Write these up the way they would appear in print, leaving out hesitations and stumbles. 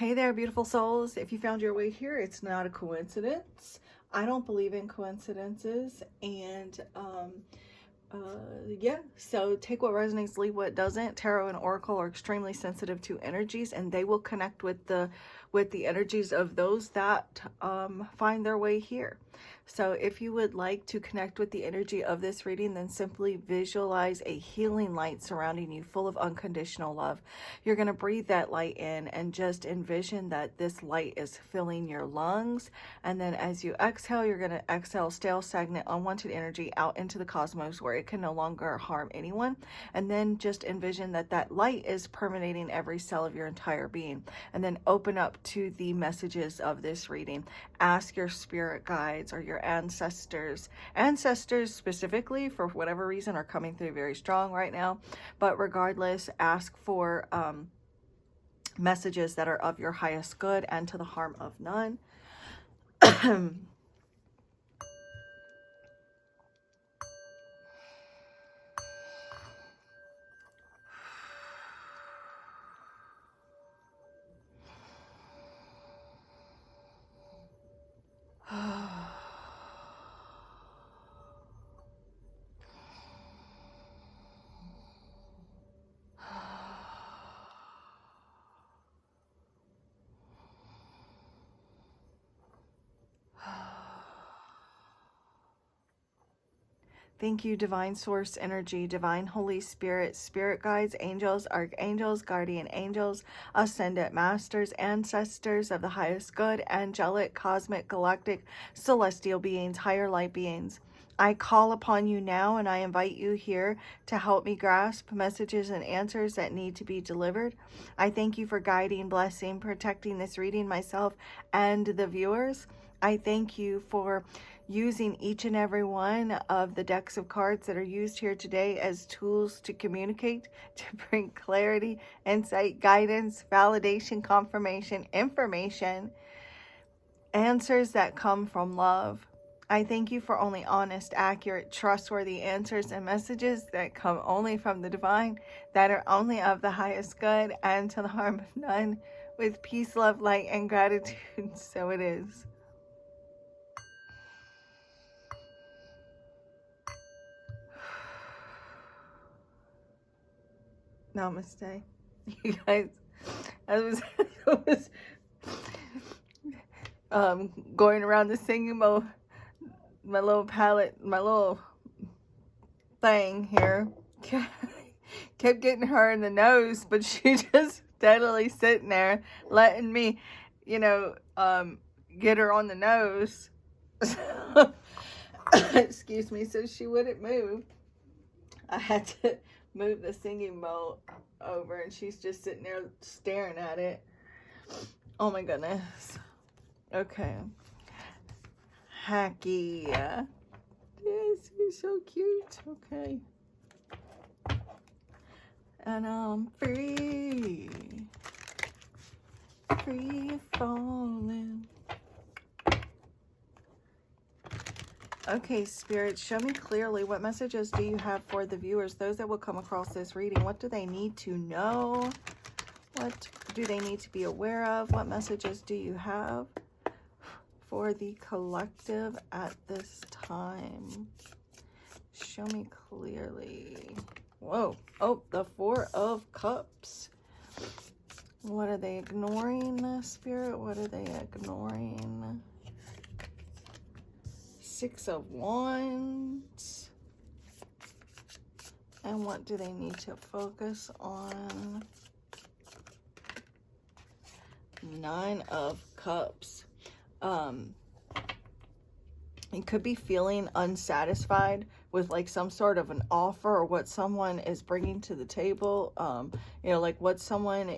Hey there, beautiful souls. If you found your way here, it's not a coincidence. I don't believe in coincidences. And yeah, so take what resonates, leave what doesn't. Tarot and Oracle are extremely sensitive to energies, and they will connect with the energies of those that find their way here. So if you would like to connect with the energy of this reading, then simply visualize a healing light surrounding you full of unconditional love. You're going to breathe that light in and just envision that this light is filling your lungs. And then as you exhale, you're going to exhale stale, stagnant, unwanted energy out into the cosmos where it can no longer harm anyone. And then just envision that that light is permeating every cell of your entire being. And then open up to the messages of this reading. Ask your spirit guides or your ancestors specifically, for whatever reason, are coming through very strong right now. But regardless, ask for messages that are of your highest good and to the harm of none. Thank you, Divine Source Energy, Divine Holy Spirit, Spirit Guides, Angels, Archangels, Guardian Angels, Ascendant Masters, Ancestors of the highest good, Angelic, Cosmic, Galactic, Celestial Beings, Higher Light Beings. I call upon you now, and I invite you here to help me grasp messages and answers that need to be delivered. I thank you for guiding, blessing, protecting this reading, myself and the viewers. I thank you for using each and every one of the decks of cards that are used here today as tools to communicate, to bring clarity, insight, guidance, validation, confirmation, information, answers that come from love. I thank you for only honest, accurate, trustworthy answers and messages that come only from the divine, that are only of the highest good and to the harm of none, with peace, love, light, and gratitude. So it is. Namaste. You guys, I was going around the singing my little palette, my little thing here. Kept getting her in the nose, but she just steadily sitting there letting me, get her on the nose. Excuse me, so she wouldn't move. I had to move the singing bowl over, and she's just sitting there staring at it. Oh my goodness. Okay. Hacky. Yes, he's so cute. Okay. And I'm free. Free falling. Okay, Spirit, show me clearly, what messages do you have for the viewers, those that will come across this reading? What do they need to know? What do they need to be aware of? What messages do you have for the collective at this time? Show me clearly. Whoa. Oh, the Four of Cups. What are they ignoring, Spirit? What are they ignoring? Six of Wands. And what do they need to focus on? Nine of Cups. You could be feeling unsatisfied with like some sort of an offer or what someone is bringing to the table. Like what someone,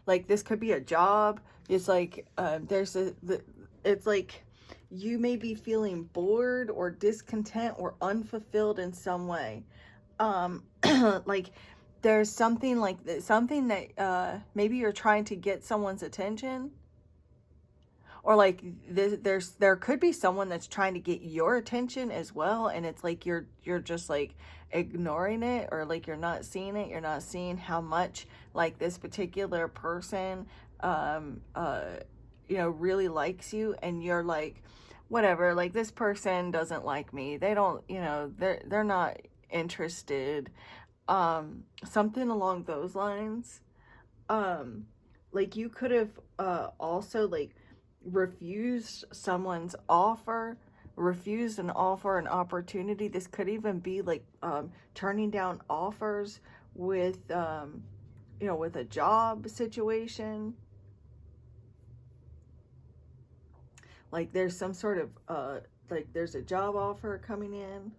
like this could be a job. It's like, it's like, you may be feeling bored or discontent or unfulfilled in some way. Like there's something like something that maybe you're trying to get someone's attention, or like there could be someone that's trying to get your attention as well, and it's like you're just like ignoring it, or like you're not seeing it. You're not seeing how much like this particular person really likes you, and you're like, whatever, like, this person doesn't like me. They don't, they're not interested. Something along those lines. Like, you could have also, like, refused someone's offer, refused an offer, an opportunity. This could even be like turning down offers with with a job situation. Like, there's some sort of like, there's a job offer coming in,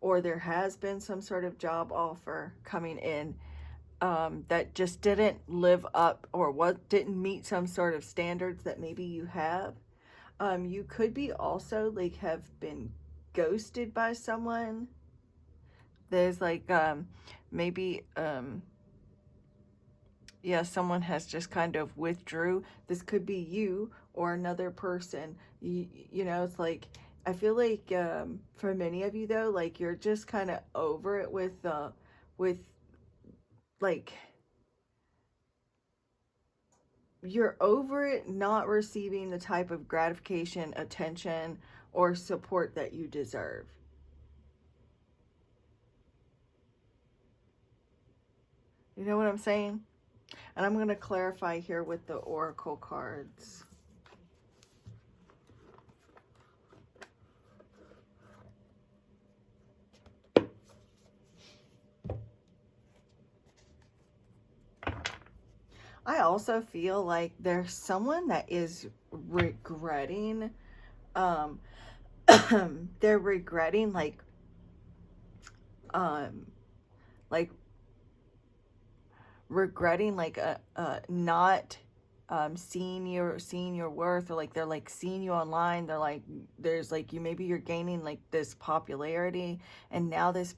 or there has been some sort of job offer coming in that just didn't live up, or didn't meet some sort of standards that maybe you have. You could be also, like, have been ghosted by someone. There's like maybe yeah, someone has just kind of withdrew. This could be you or another person. It's like, I feel like for many of you though, like, you're just kind of over it with like, you're over it not receiving the type of gratification, attention, or support that you deserve. You know what I'm saying? And I'm going to clarify here with the oracle cards. I also feel like there's someone that is regretting, they're regretting, like regretting, like, not seeing your worth, or like, they're like seeing you online. They're like, there's like, maybe you're gaining like this popularity, and now there's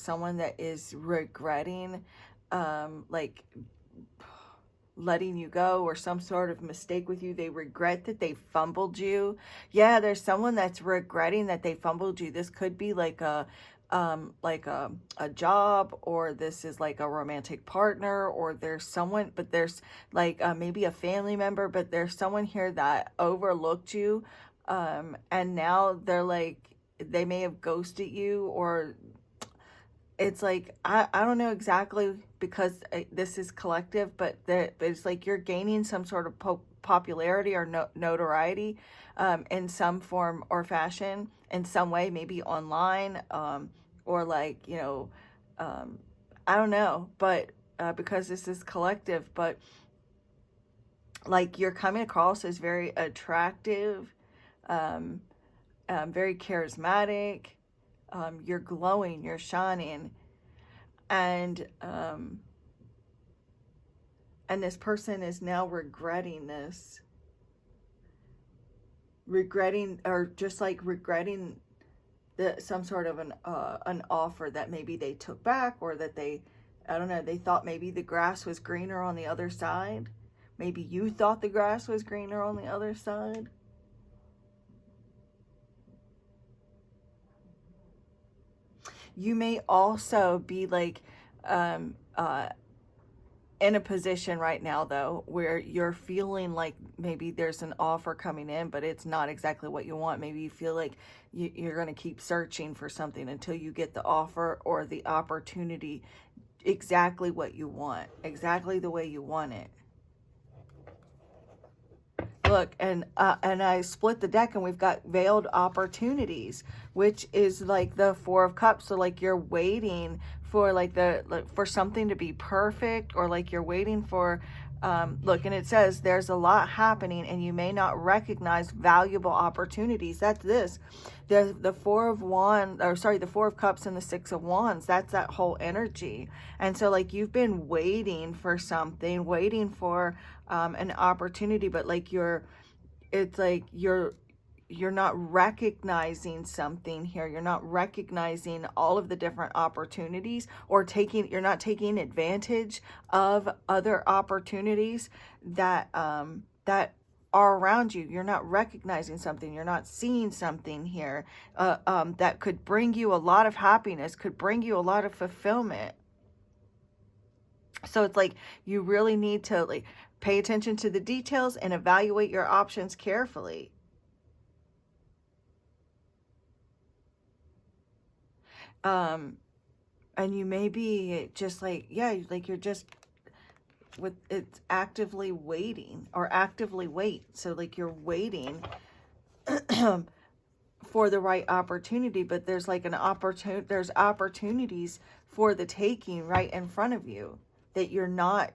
someone that is regretting like letting you go, or some sort of mistake with you. They regret that they fumbled you. Yeah, there's someone that's regretting that they fumbled you. This could be like a job, or this is like a romantic partner, or there's someone, but there's like maybe a family member, but there's someone here that overlooked you, and now they're like, they may have ghosted you, or it's like, I don't know exactly, because this is collective, but it's like you're gaining some sort of popularity or notoriety in some form or fashion, in some way, maybe online, or like, I don't know, but because this is collective, but like, you're coming across as very attractive, very charismatic. You're glowing, you're shining, and this person is now regretting this, or just like regretting some sort of an offer that maybe they took back, or that I don't know, they thought maybe the grass was greener on the other side. Maybe you thought the grass was greener on the other side. You may also be like in a position right now though, where you're feeling like maybe there's an offer coming in, but it's not exactly what you want. Maybe you feel like you're going to keep searching for something until you get the offer or the opportunity exactly what you want, exactly the way you want it. Look, and I split the deck, and we've got veiled opportunities, which is like the Four of Cups. So like, you're waiting for for something to be perfect, or like you're waiting for look, and it says there's a lot happening, and you may not recognize valuable opportunities. That's this. The Four of Wands, or sorry, the Four of Cups and the Six of Wands. That's that whole energy. And so like, you've been waiting for something, waiting for an opportunity, but like, it's like you're not recognizing something here. You're not recognizing all of the different opportunities, or you're not taking advantage of other opportunities that that are around you. You're not recognizing something. You're not seeing something here that could bring you a lot of happiness, could bring you a lot of fulfillment. So it's like, you really need to like Pay attention to the details and evaluate your options carefully. And you may be just like, yeah, like you're just with it's actively waiting or actively wait. So like you're waiting for the right opportunity, but there's like there's opportunities for the taking right in front of you that you're not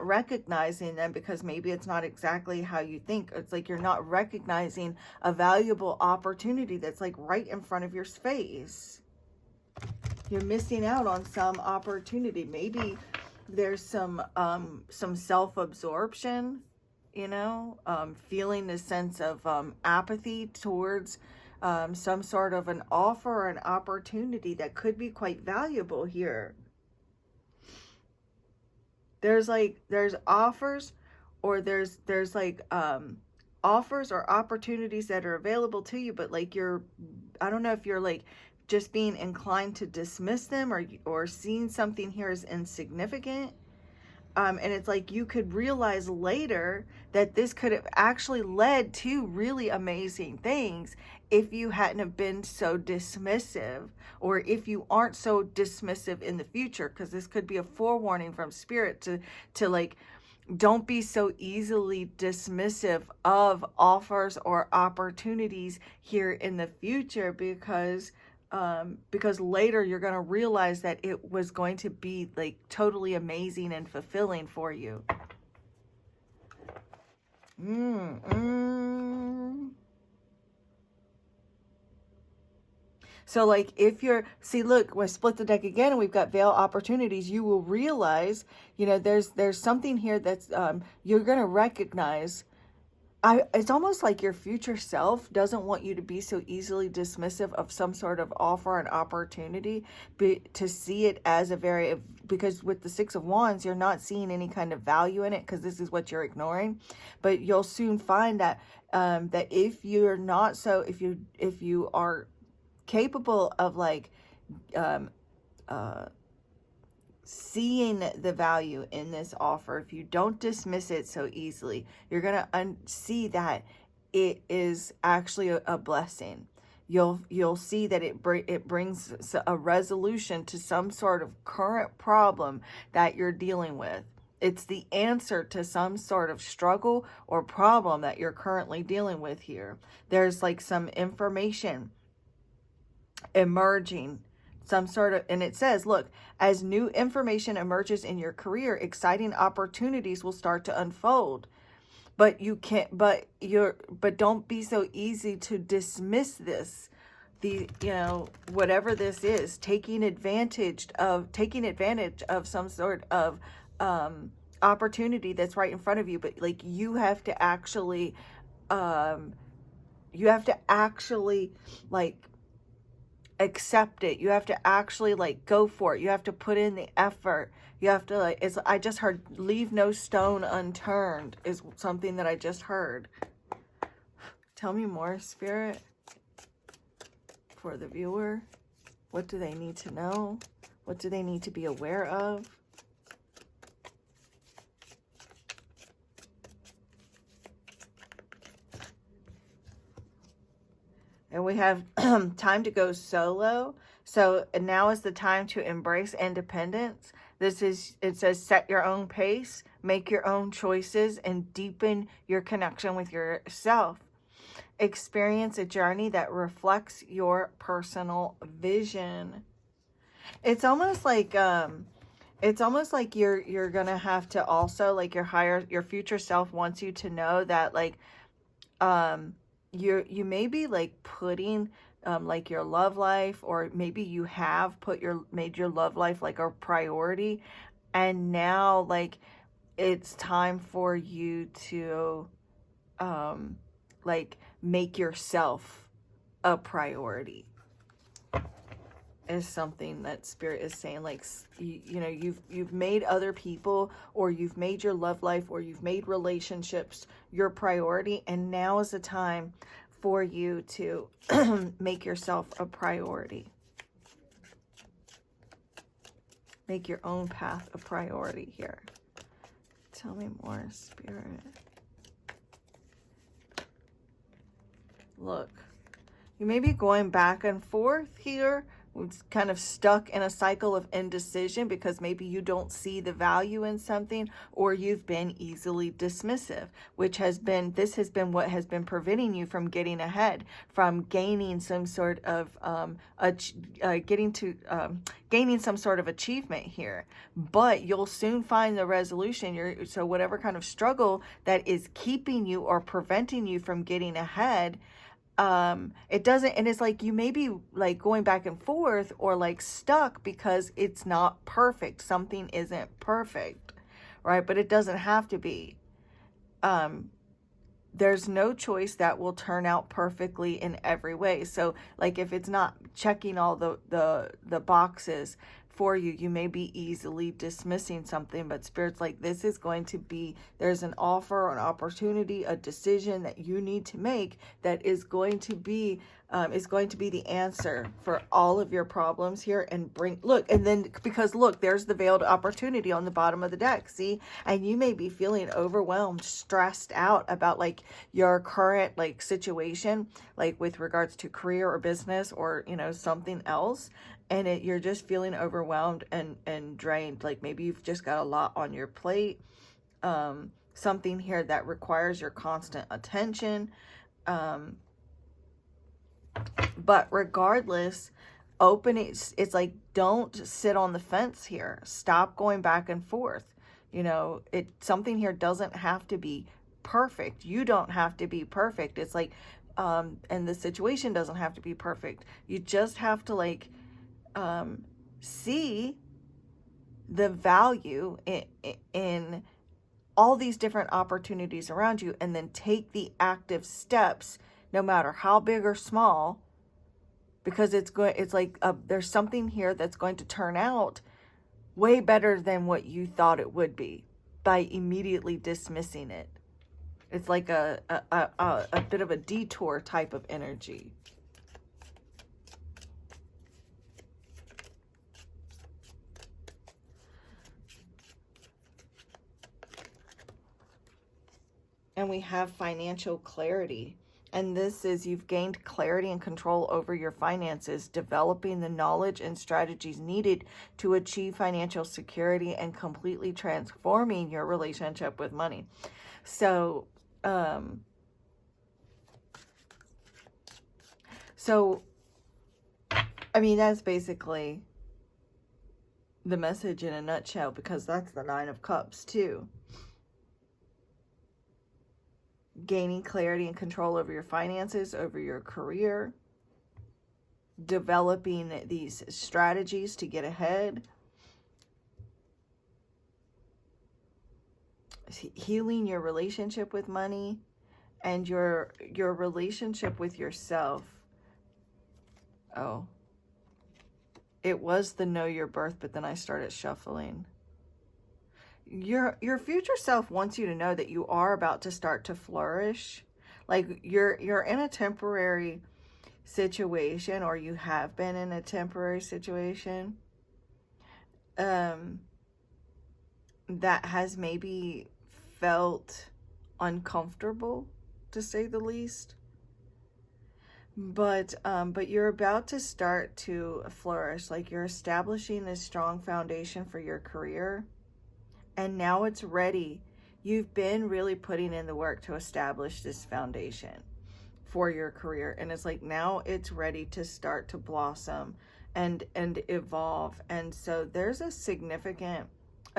recognizing them, because maybe it's not exactly how you think. It's like you're not recognizing a valuable opportunity that's like right in front of your face. You're missing out on some opportunity. Maybe there's some self-absorption, you know, feeling a sense of apathy towards some sort of an offer or an opportunity that could be quite valuable here. There's offers, or there's like offers or opportunities that are available to you, but like I don't know if you're like just being inclined to dismiss them, or seeing something here as insignificant. And it's like you could realize later that this could have actually led to really amazing things if you hadn't have been so dismissive, or if you aren't so dismissive in the future, because this could be a forewarning from Spirit to like, don't be so easily dismissive of offers or opportunities here in the future, because later you're going to realize that it was going to be like totally amazing and fulfilling for you. So like if you're, see, look, we split the deck again and we've got veil opportunities. You will realize, you know, there's something here that's you're going to recognize. It's almost like your future self doesn't want you to be so easily dismissive of some sort of offer and opportunity, to see it as because with the Six of Wands, you're not seeing any kind of value in it, because this is what you're ignoring. But you'll soon find that that if you're not so, if you are capable of like seeing the value in this offer, if you don't dismiss it so easily, you're going to see that it is actually a blessing. You'll see that it brings a resolution to some sort of current problem that you're dealing with. It's the answer to some sort of struggle or problem that you're currently dealing with here. There's like some information emerging, some sort of, and it says, look, as new information emerges in your career, exciting opportunities will start to unfold. But don't be so easy to dismiss this. Whatever this is, taking advantage of some sort of opportunity that's right in front of you. But like you have to actually like accept it. You have to actually like go for it. You have to put in the effort. You have to like, I just heard leave no stone unturned is something that I just heard. Tell me more, Spirit, for the viewer. What do they need to know? What do they need to be aware of? And we have time to go solo. So now is the time to embrace independence. It says set your own pace, make your own choices, and deepen your connection with yourself. Experience a journey that reflects your personal vision. It's almost like you're gonna have to also, like, your future self wants you to know that like you may be like putting like your love life, or maybe you have made your love life like a priority, and now like it's time for you to like make yourself a priority, is something that Spirit is saying. Like, you know, you've made other people, or you've made your love life, or you've made relationships your priority, and now is the time for you to make yourself a priority. Make your own path a priority here. Tell me more, Spirit. Look, you may be going back and forth here. It's kind of stuck in a cycle of indecision because maybe you don't see the value in something, or you've been easily dismissive, which has been what has been preventing you from getting ahead, from gaining some sort of gaining some sort of achievement here. But you'll soon find the resolution. So whatever kind of struggle that is keeping you or preventing you from getting ahead, it doesn't, and it's like you may be like going back and forth or like stuck because it's not perfect. Something isn't perfect, right? But it doesn't have to be. There's no choice that will turn out perfectly in every way. So like if it's not checking all the boxes for you, you may be easily dismissing something, but Spirit's like, this is going to be, there's an offer, an opportunity, a decision that you need to make that is going to be the answer for all of your problems here. And because look, there's the veiled opportunity on the bottom of the deck, see? And you may be feeling overwhelmed, stressed out about like your current like situation, like with regards to career or business or, something else. And you're just feeling overwhelmed and drained. Like maybe you've just got a lot on your plate. Something here that requires your constant attention. But regardless, it's like, don't sit on the fence here. Stop going back and forth. Something here doesn't have to be perfect. You don't have to be perfect. It's like, and the situation doesn't have to be perfect. You just have to like, see the value in all these different opportunities around you, and then take the active steps, no matter how big or small, because it's like there's something here that's going to turn out way better than what you thought it would be by immediately dismissing it. It's like a bit of a detour type of energy. And we have financial clarity. And this is, you've gained clarity and control over your finances, developing the knowledge and strategies needed to achieve financial security and completely transforming your relationship with money. So, I mean, that's basically the message in a nutshell, because that's the Nine of Cups too. Gaining clarity and control over your finances, over your career, developing these strategies to get ahead, healing your relationship with money, and your relationship with yourself. Oh, it was the Know Your Birth, but then I started shuffling. Your future self wants you to know that you are about to start to flourish. Like you're in a temporary situation, or you have been in a temporary situation that has maybe felt uncomfortable, to say the least. But you're about to start to flourish. Like you're establishing this strong foundation for your career. And now it's ready. You've been really putting in the work to establish this foundation for your career. And it's like, now it's ready to start to blossom and evolve. And so there's a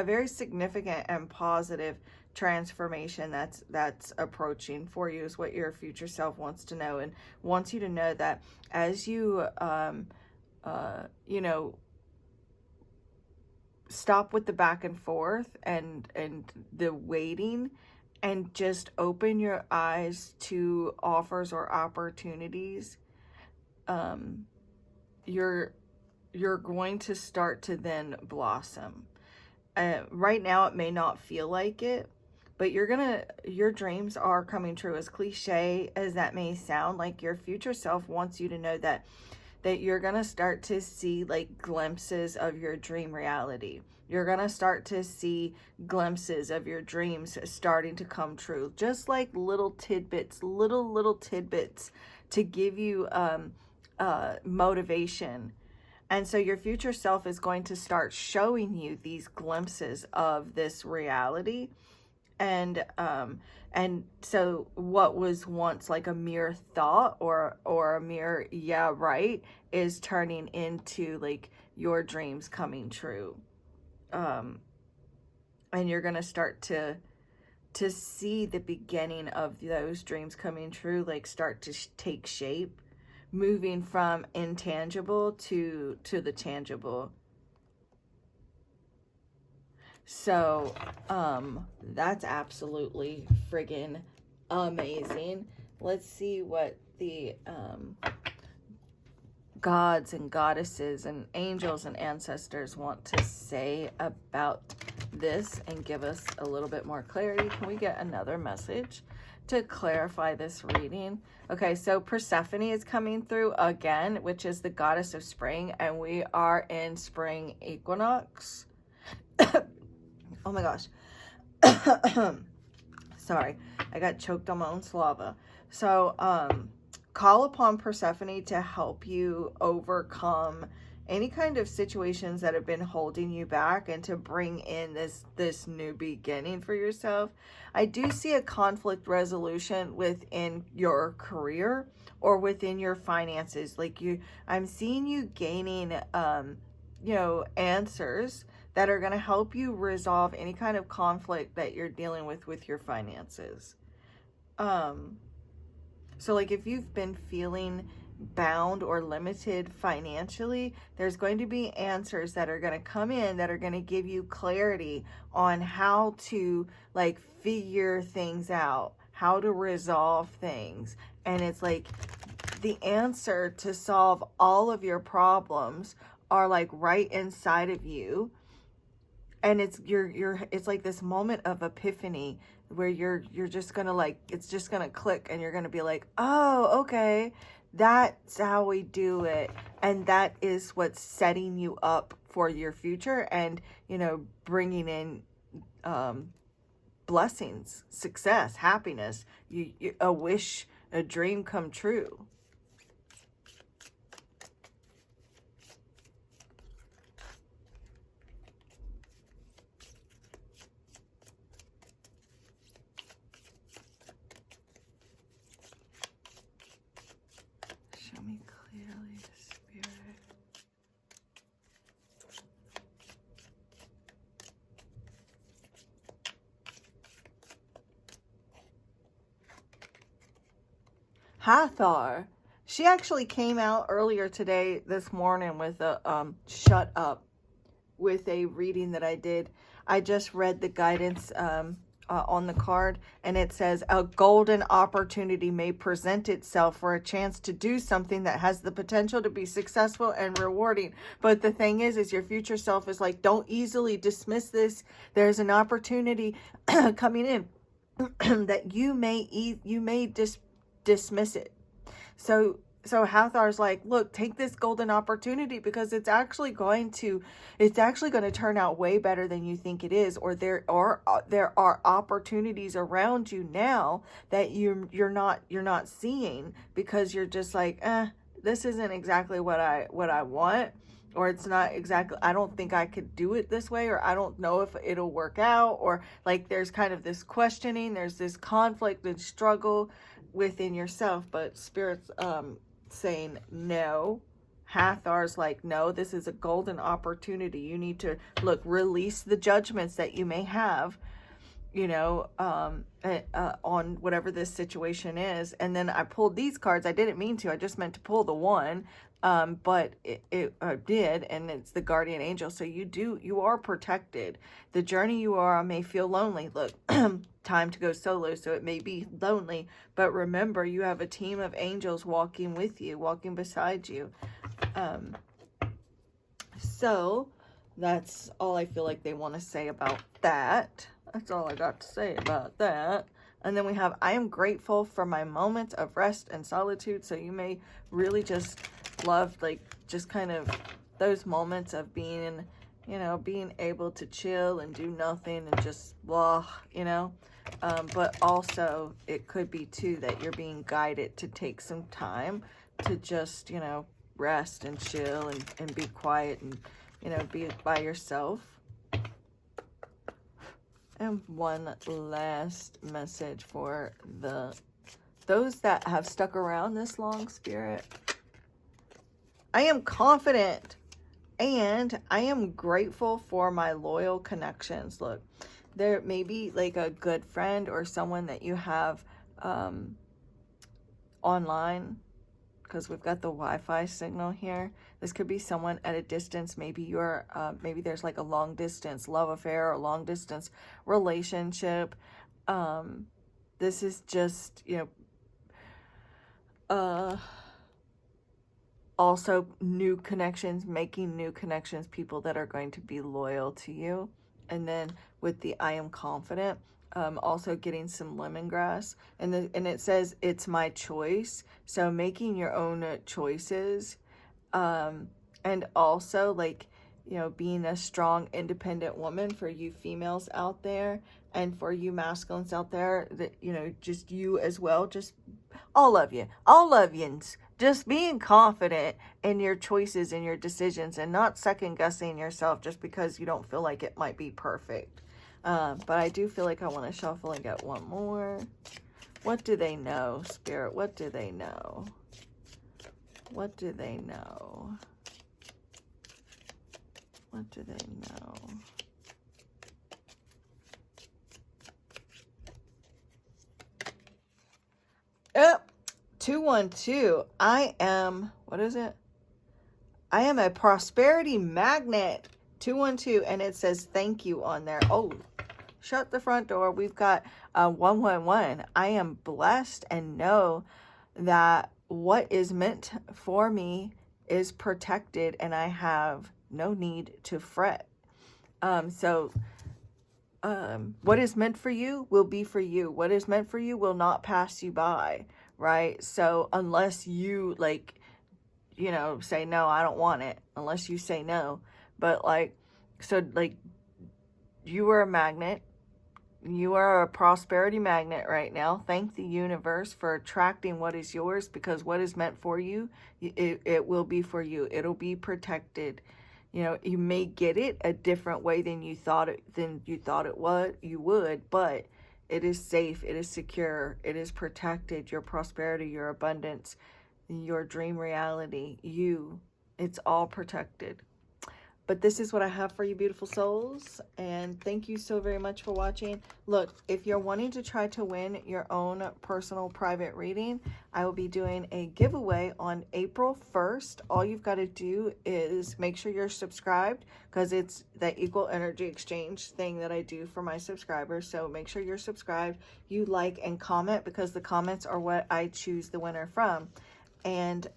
very significant and positive transformation that's approaching for you, is what your future self wants to know, and wants you to know that as you, stop with the back and forth and the waiting, and just open your eyes to offers or opportunities, you're going to start to then blossom. Right now it may not feel like it, but your dreams are coming true. As cliche as that may sound, like your future self wants you to know that that you're going to start to see like glimpses of your dream reality. You're going to start to see glimpses of your dreams starting to come true. Just like little tidbits, little tidbits to give you motivation. And so your future self is going to start showing you these glimpses of this reality. And so what was once like a mere thought or a mere yeah right is turning into like your dreams coming true. And you're gonna start to see the beginning of those dreams coming true, like start to take shape, moving from intangible to the tangible. So that's absolutely friggin' amazing. Let's see what the gods and goddesses and angels and ancestors want to say about this and give us a little bit more clarity. Can we get another message to clarify this reading? Okay, so Persephone is coming through again, which is the goddess of spring, and we are in spring equinox. Oh my gosh. Sorry, I got choked on my own saliva. So, call upon Persephone to help you overcome any kind of situations that have been holding you back and to bring in this new beginning for yourself. I do see a conflict resolution within your career or within your finances. Like I'm seeing you gaining, answers that are going to help you resolve any kind of conflict that you're dealing with your finances. So like if you've been feeling bound or limited financially, there's going to be answers that are going to come in that are going to give you clarity on how to like figure things out, how to resolve things. And it's like the answer to solve all of your problems are like right inside of you. And it's it's like this moment of epiphany where you're just gonna like, it's just gonna click and you're gonna be like, oh, okay, that's how we do it. And that is what's setting you up for your future and, bringing in blessings, success, happiness, a wish, a dream come true. Show me clearly, Spirit. Hathor. She actually came out earlier this morning with a shut up with a reading that I did. I just read the guidance on the card, and it says a golden opportunity may present itself for a chance to do something that has the potential to be successful and rewarding. But the thing is your future self is like, don't easily dismiss this. There's an opportunity coming in that you may dismiss it. So Hathor's like, look, take this golden opportunity because it's actually going to turn out way better than you think it is, or there are opportunities around you now that you're not seeing because you're just like, this isn't exactly what I want, or it's not exactly, I don't think I could do it this way, or I don't know if it'll work out, or like there's kind of this questioning, there's this conflict and struggle within yourself, but Spirit's saying no. Hathor's like, no, this is a golden opportunity. You need to release the judgments that you may have, on whatever this situation is. And then I pulled these cards. I didn't mean to. I just meant to pull the one, but it did, and it's the guardian angel. So you are protected. The journey you are on may feel lonely. Look, time to go solo, so it may be lonely, but remember, you have a team of angels walking with you, walking beside you. So that's all I feel like they want to say about that. That's all I got to say about that. And then we have, I am grateful for my moments of rest and solitude. So you may really just love, like, just kind of those moments of being, you know, being able to chill and do nothing and just blah, you know. But also it could be too that you're being guided to take some time to just, you know, rest and chill and be quiet and, you know, be by yourself. And one last message for those that have stuck around this long, Spirit. I am confident and I am grateful for my loyal connections. Look, there may be like a good friend or someone that you have online, because we've got the Wi-Fi signal here. This could be someone at a distance. Maybe you're, maybe there's like a long distance love affair or a long distance relationship. This is just, you know, also new connections, making new connections, people that are going to be loyal to you. And then with the I am confident, also getting some lemongrass, and it says it's my choice. So making your own choices, and also, like, you know, being a strong, independent woman for you females out there, and for you masculines out there, that, you know, just you as well, just all of you, all of yous, just being confident in your choices and your decisions and not second guessing yourself just because you don't feel like it might be perfect. But I do feel like I want to shuffle and get one more. What do they know, Spirit? What do they know? What do they know? What do they know? Yep. 212. I am, what is it? I am a prosperity magnet. 212, and it says thank you on there. Oh, shut the front door. We've got 111. I am blessed and know that what is meant for me is protected, and I have no need to fret. What is meant for you will be for you. What is meant for you will not pass you by, right? So unless you, like, you know, say, no, I don't want it, unless you say no. But, like, so, like, you are a magnet. You are a prosperity magnet right now. Thank the universe for attracting what is yours, because what is meant for you, it will be for you. It'll be protected. You know, you may get it a different way than you thought it would, but it is safe, it is secure, it is protected. Your prosperity, your abundance, your dream reality, it's all protected. But this is what I have for you, beautiful souls. And thank you so very much for watching. Look, if you're wanting to try to win your own personal private reading, I will be doing a giveaway on April 1st. All you've got to do is make sure you're subscribed, because it's the equal energy exchange thing that I do for my subscribers. So make sure you're subscribed. You like and comment, because the comments are what I choose the winner from. And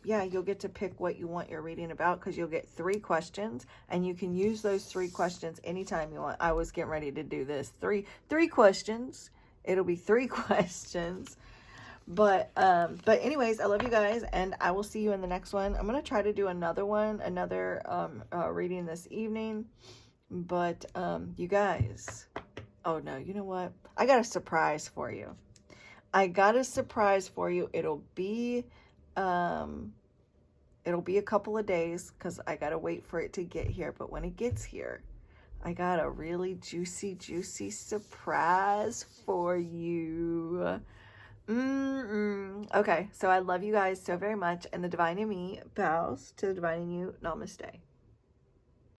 yeah, you'll get to pick what you want your reading about, because you'll get 3 questions, and you can use those 3 questions anytime you want. I was getting ready to do this. Three questions. It'll be 3 questions. But anyways, I love you guys, and I will see you in the next one. I'm going to try to do another reading this evening. But you guys, oh no, you know what? I got a surprise for you. It'll be a couple of days, because I gotta wait for it to get here. But when it gets here, I got a really juicy surprise for you. Okay, so I love you guys so very much, and the divine in me bows to the divine in you. Namaste.